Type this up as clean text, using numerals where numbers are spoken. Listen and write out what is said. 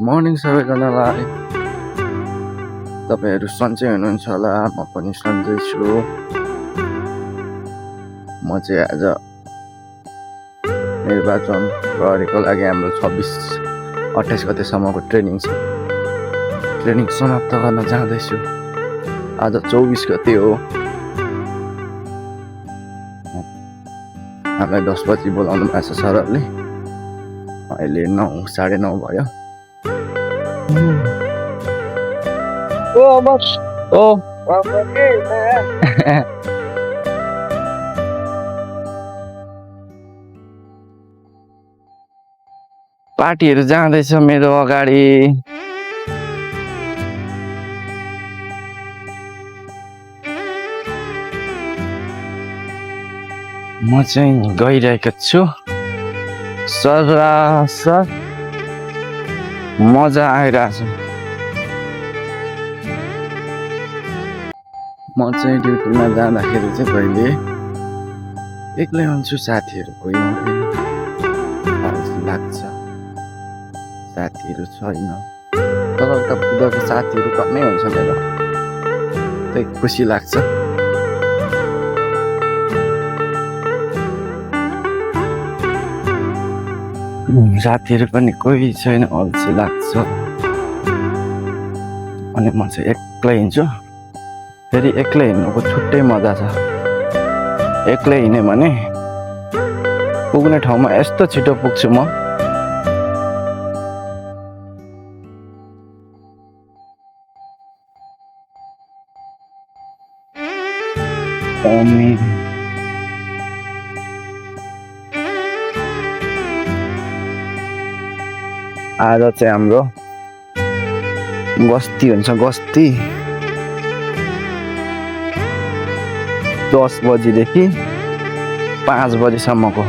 Morning सबैजनालाई। तपाईँहरू सन्चै हुनुहुन्छ होला, म पनि सन्चै छु। म चाहिँ आज निर्वाचन प्रहरीको लागि हाम्रो 26-28 गतेसम्मको ट्रेनिङ छ। ट्रेनिङ समाप्त गर्न जाँदैछु। आज 24 गते हो। हामीलाई 10 बजी बोलाउनु भएको छ सरहरूले। अहिले 9 साढे 9 भयो। पार्टीहरू जाँदैछ मेरो अगाडि। म चाहिँ गइरहेको छु। सर मजा आइरहेछ। म चाहिँ ड्युटीमा जाँदाखेरि चाहिँ कहिले एक्लै हुन्छु, साथीहरू कोही आउँदैन लाग्छ। साथीहरू छैन, तर उता पुग्दाको साथीहरू कमै हुन्छ मेरो, त्यही खुसी लाग्छ। साथीहरू पनि कोही छैन, अल्छी लाग्छ। अनि म चाहिँ एक्लै हिँड्छु। फेरि एक्लै हिँड्नुको छुट्टै मजा छ। एक्लै हिँड्यो भने पुग्ने ठाउँमा यस्तो छिटो पुग्छु म। आज चाहिँ हाम्रो गस्ती हुन्छ। गस्ती 10 बजीदेखि 5 बजीसम्मको।